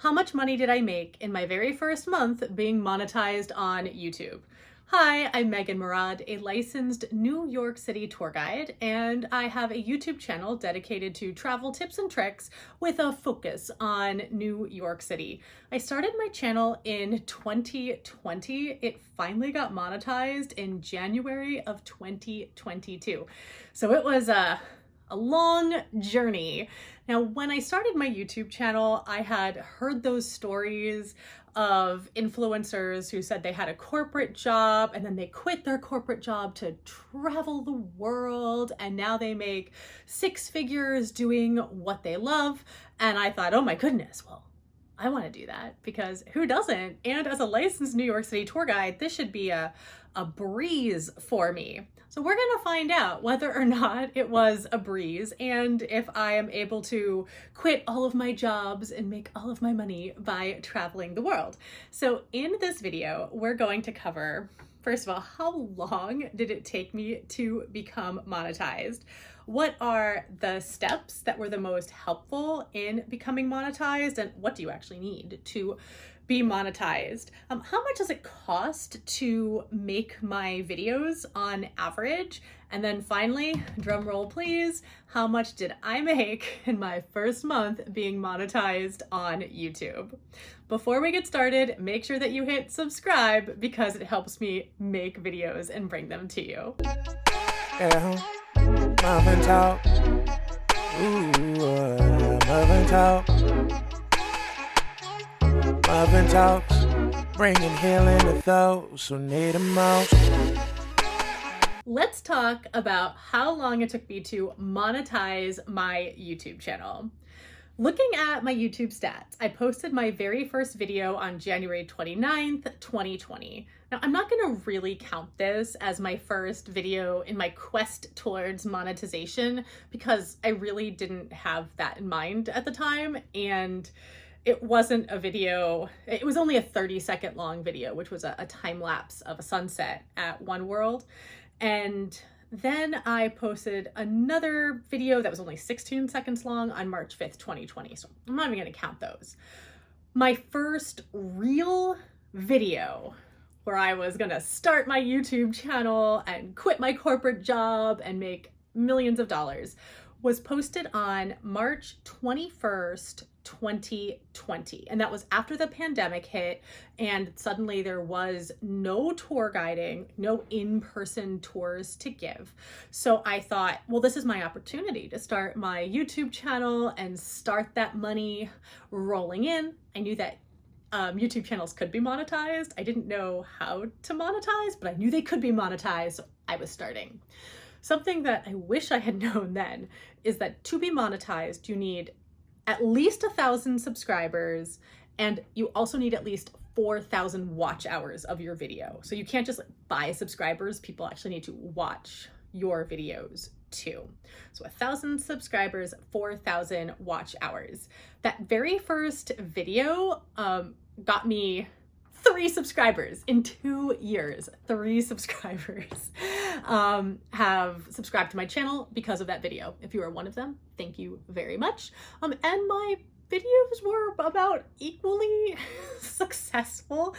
How much money did I make in my very first month being monetized on YouTube? Hi, I'm Megan-Marod, a licensed New York City tour guide, and I have a YouTube channel dedicated to travel tips and tricks with a focus on New York City. I started my channel in 2020. It finally got monetized in January of 2022. So it was a long journey. Now, when I started my YouTube channel, I had heard those stories of influencers who said they had a corporate job and then they quit their corporate job to travel the world, and now they make six figures doing what they love. And I thought, oh my goodness, well, I want to do that because who doesn't? And as a licensed New York City tour guide, this should be a breeze for me. So we're going to find out whether or not it was a breeze and if I am able to quit all of my jobs and make all of my money by traveling the world. So in this video, we're going to cover, first of all, how long did it take me to become monetized? What are the steps that were the most helpful in becoming monetized, and what do you actually need to be monetized? How much does it cost to make my videos on average? And then finally, drum roll please, how much did I make in my first month being monetized on YouTube? Before we get started, make sure that you hit subscribe because it helps me make videos and bring them to you. Yeah, muffin talk. Ooh, muffin talk. Muffin talks, bringing healing to those who need them most. Let's talk about how long it took me to monetize my YouTube channel. Looking at my YouTube stats, I posted my very first video on January 29th, 2020. Now, I'm not going to really count this as my first video in my quest towards monetization because I really didn't have that in mind at the time, and it wasn't a video, it was only a 30-second long video, which was a time lapse of a sunset at One World. And then I posted another video that was only 16 seconds long on March 5th, 2020. So I'm not even gonna count those. My first real video where I was gonna start my YouTube channel and quit my corporate job and make millions of dollars was posted on March 21st, 2020. And that was after the pandemic hit and suddenly there was no tour guiding, no in-person tours to give. So I thought, well, this is my opportunity to start my YouTube channel and start that money rolling in. I knew that YouTube channels could be monetized. I didn't know how to monetize, but I knew they could be monetized, so I was starting. Something that I wish I had known then is that to be monetized, you need at least 1,000 subscribers, and you also need at least 4,000 watch hours of your video. So you can't just buy subscribers, people actually need to watch your videos too. So 1,000 subscribers, 4,000 watch hours. That very first video got me 3 subscribers in 2 years. 3 subscribers have subscribed to my channel because of that video. If you are one of them, thank you very much. And my videos were about equally successful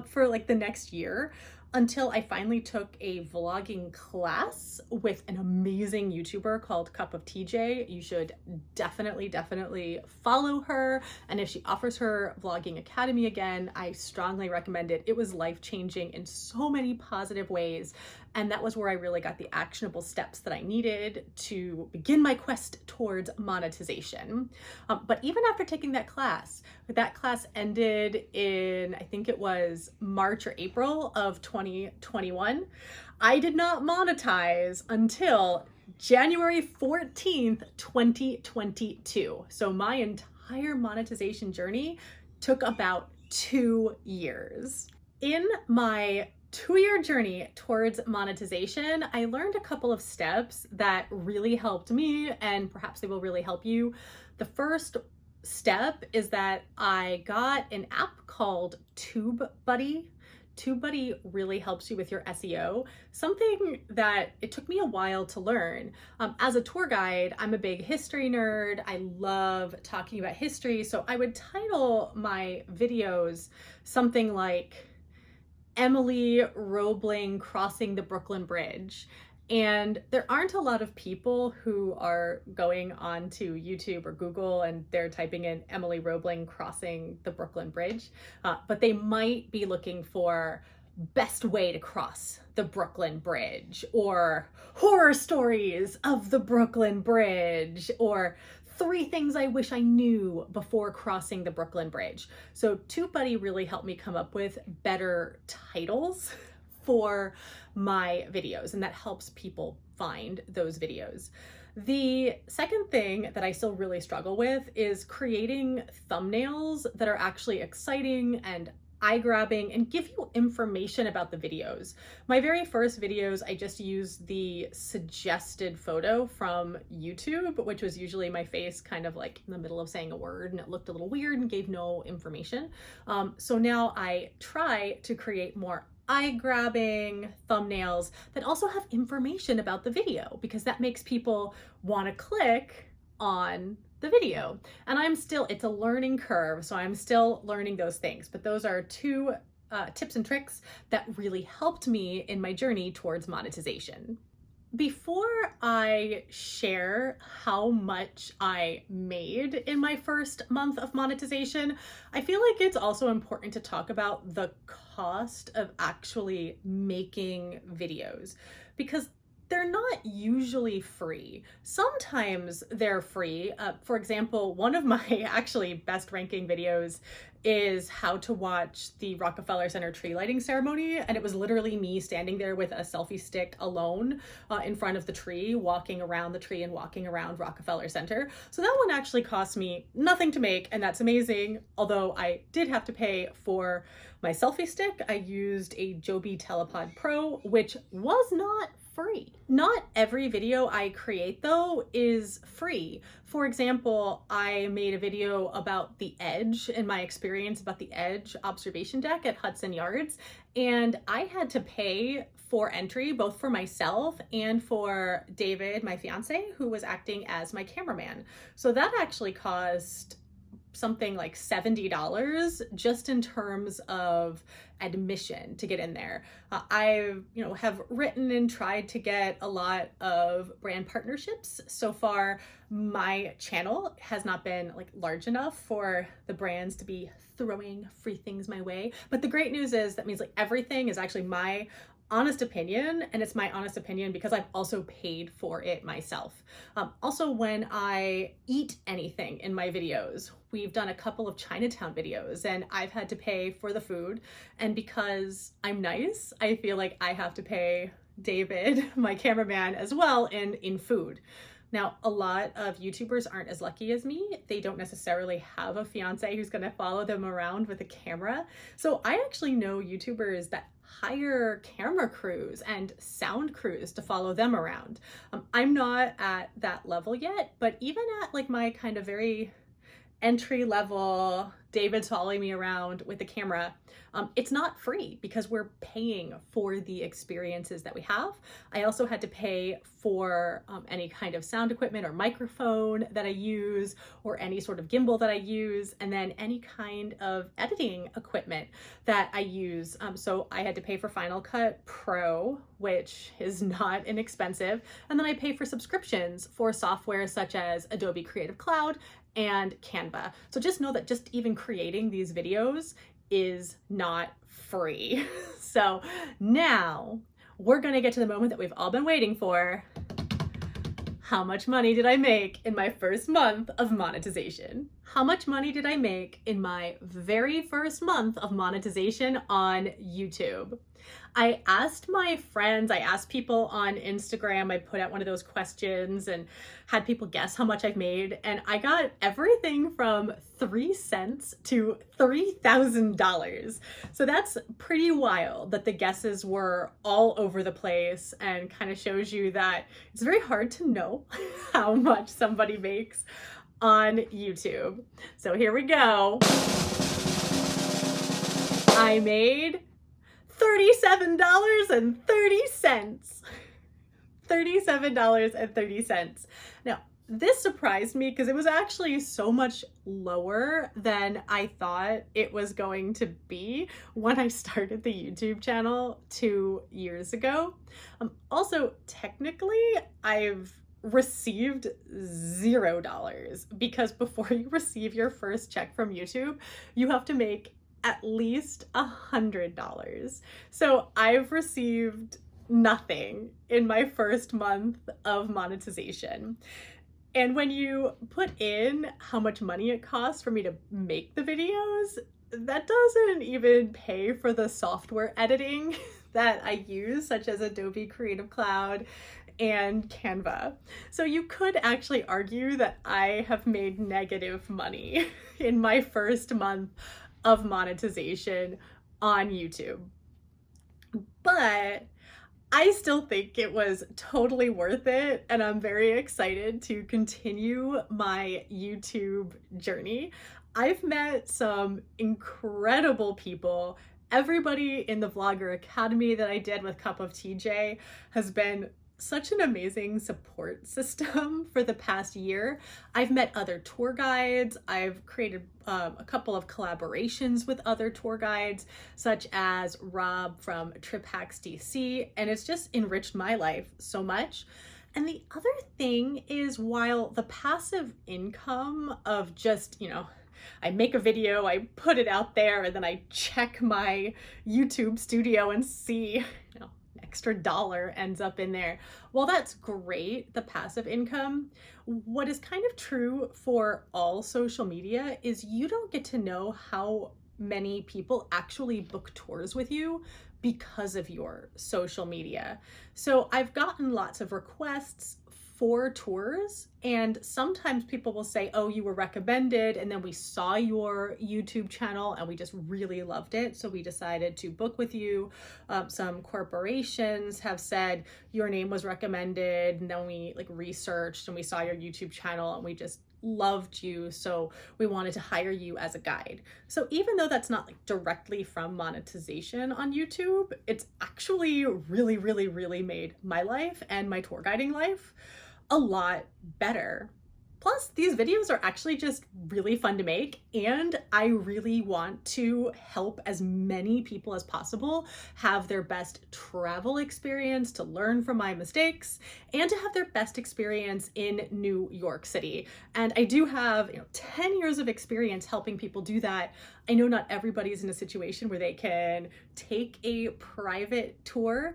for like the next year, until I finally took a vlogging class with an amazing YouTuber called Cup of TJ. You should definitely follow her. And if she offers her vlogging academy again, I strongly recommend it. It was life-changing in so many positive ways. And that was where I really got the actionable steps that I needed to begin my quest towards monetization. But even after taking that class ended in, I think it was March or April of 2021. I did not monetize until January 14th, 2022. So my entire monetization journey took about 2 years. In my 2-year journey towards monetization, I learned a couple of steps that really helped me, and perhaps they will really help you. The first step is that I got an app called TubeBuddy. TubeBuddy really helps you with your SEO, something that it took me a while to learn. As a tour guide, I'm a big history nerd. I love talking about history, so I would title my videos something like Emily Roebling crossing the Brooklyn Bridge. And there aren't a lot of people who are going onto YouTube or Google and they're typing in Emily Roebling crossing the Brooklyn Bridge, but they might be looking for best way to cross the Brooklyn Bridge, or horror stories of the Brooklyn Bridge, or 3 things I wish I knew before crossing the Brooklyn Bridge. So TubeBuddy really helped me come up with better titles for my videos, and that helps people find those videos. The second thing that I still really struggle with is creating thumbnails that are actually exciting and eye-grabbing and give you information about the videos. My very first videos, I just used the suggested photo from YouTube, which was usually my face kind of like in the middle of saying a word, and it looked a little weird and gave no information. So now I try to create more eye-grabbing thumbnails that also have information about the video, because that makes people want to click on the video. And it's a learning curve, so I'm still learning those things. But those are 2 tips and tricks that really helped me in my journey towards monetization. Before I share how much I made in my first month of monetization, I feel like it's also important to talk about the cost of actually making videos, because they're not usually free. Sometimes they're free. For example, one of my actually best ranking videos is how to watch the Rockefeller Center tree lighting ceremony. And it was literally me standing there with a selfie stick alone in front of the tree, walking around the tree and walking around Rockefeller Center. So that one actually cost me nothing to make, and that's amazing. Although I did have to pay for my selfie stick. I used a Joby Telepod Pro, which was not free. Not every video I create though is free. For example, I made a video about the Edge and my experience about the Edge observation deck at Hudson Yards, and I had to pay for entry both for myself and for David, my fiance, who was acting as my cameraman. So that actually cost something like $70 just in terms of admission to get in there. I have written and tried to get a lot of brand partnerships. So far, my channel has not been like large enough for the brands to be throwing free things my way. But the great news is that means like everything is actually my honest opinion, and it's my honest opinion because I've also paid for it myself. Also, when I eat anything in my videos, we've done a couple of Chinatown videos and I've had to pay for the food, and because I'm nice, I feel like I have to pay David, my cameraman, as well in food. Now, a lot of YouTubers aren't as lucky as me. They don't necessarily have a fiance who's gonna follow them around with a camera. So I actually know YouTubers that hire camera crews and sound crews to follow them around. I'm not at that level yet, but even at like my kind of very entry level, David's following me around with the camera, it's not free because we're paying for the experiences that we have. I also had to pay for any kind of sound equipment or microphone that I use, or any sort of gimbal that I use, and then any kind of editing equipment that I use. So I had to pay for Final Cut Pro, which is not inexpensive, and then I pay for subscriptions for software such as Adobe Creative Cloud and Canva. So just know that just even creating these videos is not free. So now we're gonna get to the moment that we've all been waiting for. How much money did I make in my first month of monetization? How much money did I make in my very first month of monetization on YouTube? I asked my friends, I asked people on Instagram, I put out one of those questions and had people guess how much I've made, and I got everything from 3 cents to $3,000. So that's pretty wild that the guesses were all over the place, and kind of shows you that it's very hard to know how much somebody makes on YouTube. So here we go. I made $37.30. $37.30. Now, this surprised me because it was actually so much lower than I thought it was going to be when I started the YouTube channel 2 years ago. Also, technically, I've received $0 because before you receive your first check from YouTube, you have to make at least $100. So I've received nothing in my first month of monetization. And when you put in how much money it costs for me to make the videos, that doesn't even pay for the software editing that I use, such as Adobe Creative Cloud and Canva. So you could actually argue that I have made negative money in my first month of monetization on YouTube. But I still think it was totally worth it, and I'm very excited to continue my YouTube journey. I've met some incredible people. Everybody in the Vlogger Academy that I did with Cup of TJ has been such an amazing support system for the past year. I've met other tour guides. I've created a couple of collaborations with other tour guides, such as Rob from Trip Hacks DC, and it's just enriched my life so much. And the other thing is, while the passive income of just, I make a video, I put it out there, and then I check my YouTube studio and see, extra dollar ends up in there. While that's great, the passive income, what is kind of true for all social media is you don't get to know how many people actually book tours with you because of your social media. So I've gotten lots of requests for tours, and sometimes people will say, oh, you were recommended, and then we saw your YouTube channel and we just really loved it, so we decided to book with you. Some corporations have said your name was recommended, and then we researched and we saw your YouTube channel and we just loved you, so we wanted to hire you as a guide. So even though that's not directly from monetization on YouTube, it's actually really made my life and my tour guiding life a lot better. Plus, these videos are actually just really fun to make, and I really want to help as many people as possible have their best travel experience, to learn from my mistakes, and to have their best experience in New York City. And I do have 10 years of experience helping people do that. I know not everybody's in a situation where they can take a private tour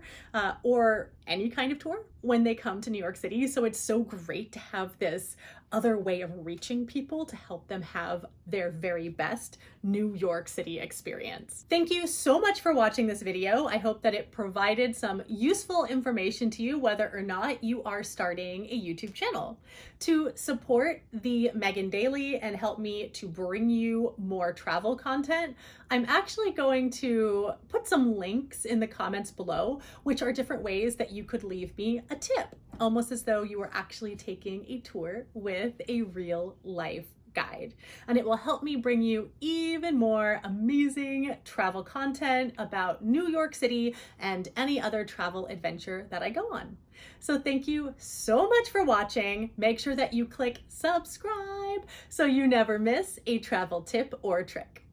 or any kind of tour when they come to New York City. So it's so great to have this other way of reaching people to help them have their very best New York City experience. Thank you so much for watching this video. I hope that it provided some useful information to you, whether or not you are starting a YouTube channel. To support the Megan Daily and help me to bring you more travel content, I'm actually going to put some links in the comments below, which are different ways that you could leave me a tip, almost as though you were actually taking a tour with a real life guide. And it will help me bring you even more amazing travel content about New York City and any other travel adventure that I go on. So thank you so much for watching. Make sure that you click subscribe so you never miss a travel tip or trick.